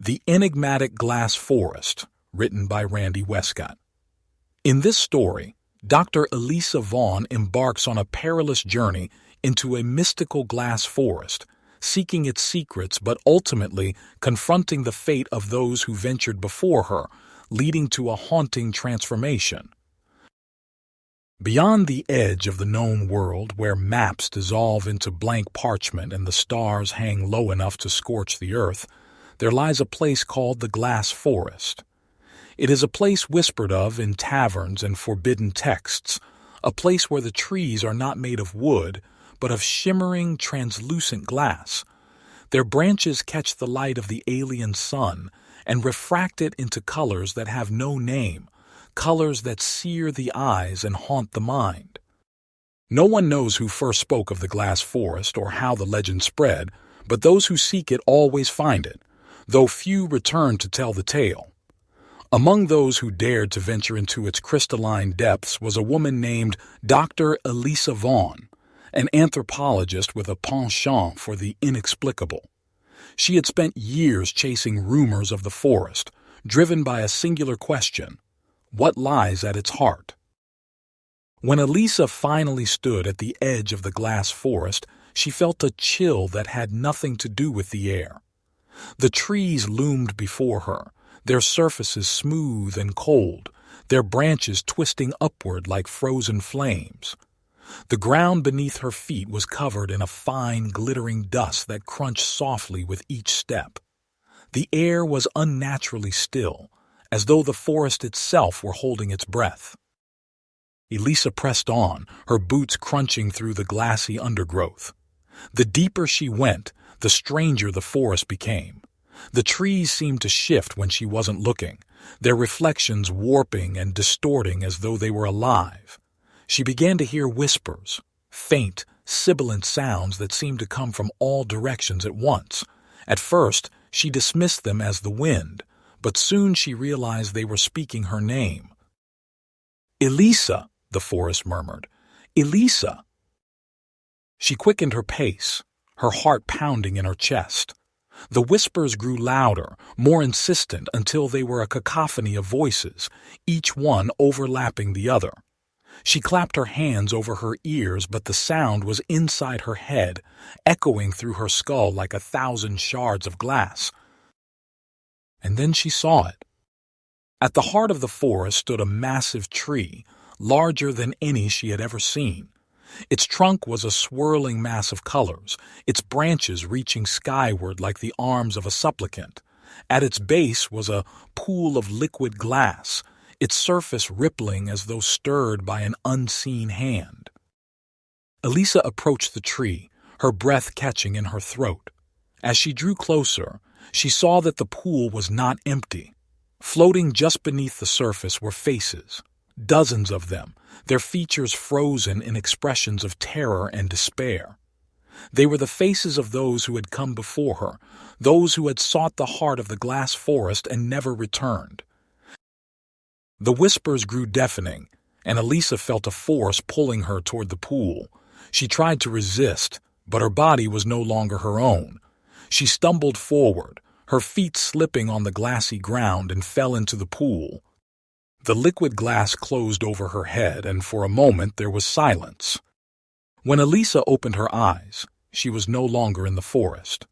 The Enigmatic Glass Forest, written by Randy Wescott. In this story, Dr. Elara Voss embarks on a perilous journey into a mystical glass forest, seeking its secrets but ultimately confronting the fate of those who ventured before her, leading to a haunting transformation. Beyond the edge of the known world, where maps dissolve into blank parchment and the stars hang low enough to scorch the earth, there lies a place called the Glass Forest. It is a place whispered of in taverns and forbidden texts, a place where the trees are not made of wood, but of shimmering, translucent glass. Their branches catch the light of the alien sun and refract it into colors that have no name, colors that sear the eyes and haunt the mind. No one knows who first spoke of the Glass Forest or how the legend spread, but those who seek it always find it, though few return to tell the tale. Among those who dared to venture into its crystalline depths was a woman named Dr. Elara Voss, an anthropologist with a penchant for the inexplicable. She had spent years chasing rumors of the forest, driven by a singular question: what lies at its heart? When Elara finally stood at the edge of the glass forest, she felt a chill that had nothing to do with the air. The trees loomed before her, their surfaces smooth and cold, their branches twisting upward like frozen flames. The ground beneath her feet was covered in a fine, glittering dust that crunched softly with each step. The air was unnaturally still, as though the forest itself were holding its breath. Elara pressed on, her boots crunching through the glassy undergrowth. The deeper she went, the stranger the forest became. The trees seemed to shift when she wasn't looking, their reflections warping and distorting as though they were alive. She began to hear whispers, faint, sibilant sounds that seemed to come from all directions at once. At first, she dismissed them as the wind, but soon she realized they were speaking her name. "Elara," the forest murmured. "Elara." She quickened her pace, her heart pounding in her chest. The whispers grew louder, more insistent, until they were a cacophony of voices, each one overlapping the other. She clapped her hands over her ears, but the sound was inside her head, echoing through her skull like 1,000 shards of glass. And then she saw it. At the heart of the forest stood a massive tree, larger than any she had ever seen. Its trunk was a swirling mass of colors, its branches reaching skyward like the arms of a supplicant. At its base was a pool of liquid glass, its surface rippling as though stirred by an unseen hand. Elara approached the tree, her breath catching in her throat. As she drew closer, she saw that the pool was not empty. Floating just beneath the surface were faces, dozens of them, their features frozen in expressions of terror and despair. They were the faces of those who had come before her, those who had sought the heart of the glass forest and never returned. The whispers grew deafening, and Elara felt a force pulling her toward the pool. She tried to resist, but her body was no longer her own. She stumbled forward, her feet slipping on the glassy ground, and fell into the pool. The liquid glass closed over her head, and for a moment there was silence. When Elara opened her eyes, she was no longer in the forest.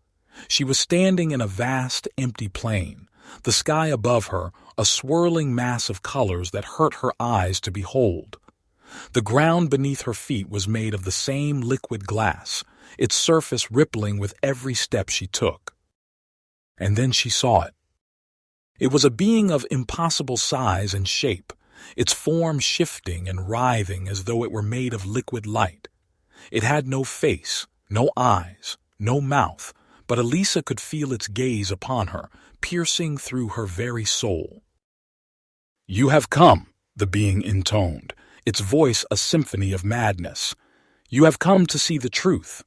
She was standing in a vast, empty plain, the sky above her a swirling mass of colors that hurt her eyes to behold. The ground beneath her feet was made of the same liquid glass, its surface rippling with every step she took. And then she saw it. It was a being of impossible size and shape, its form shifting and writhing as though it were made of liquid light. It had no face, no eyes, no mouth, but Elara could feel its gaze upon her, piercing through her very soul. "You have come," the being intoned, its voice a symphony of madness. "You have come to see the truth."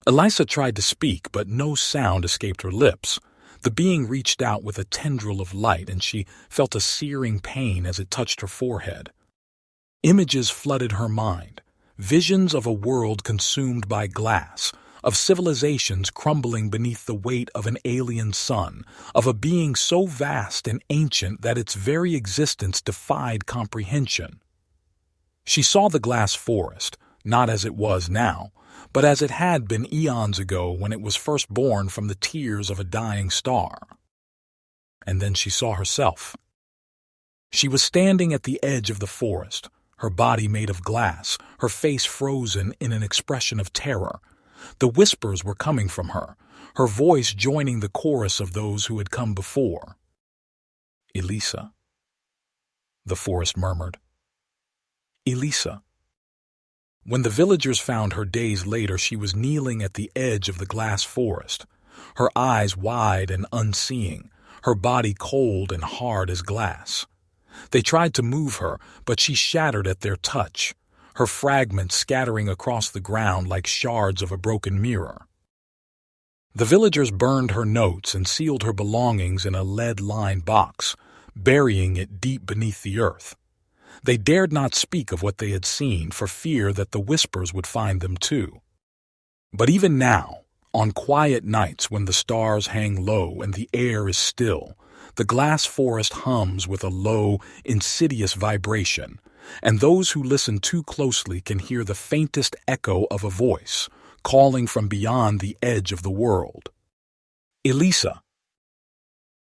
Elara tried to speak, but no sound escaped her lips. The being reached out with a tendril of light, and she felt a searing pain as it touched her forehead. Images flooded her mind, visions of a world consumed by glass, of civilizations crumbling beneath the weight of an alien sun, of a being so vast and ancient that its very existence defied comprehension. She saw the glass forest, not as it was now, but as it had been eons ago when it was first born from the tears of a dying star. And then she saw herself. She was standing at the edge of the forest, her body made of glass, her face frozen in an expression of terror. The whispers were coming from her, her voice joining the chorus of those who had come before. "Elisa," the forest murmured. "Elisa." When the villagers found her days later, she was kneeling at the edge of the glass forest, her eyes wide and unseeing, her body cold and hard as glass. They tried to move her, but she shattered at their touch, her fragments scattering across the ground like shards of a broken mirror. The villagers burned her notes and sealed her belongings in a lead-lined box, burying it deep beneath the earth. They dared not speak of what they had seen for fear that the whispers would find them too. But even now, on quiet nights when the stars hang low and the air is still, the glass forest hums with a low, insidious vibration, and those who listen too closely can hear the faintest echo of a voice, calling from beyond the edge of the world. "Elisa,"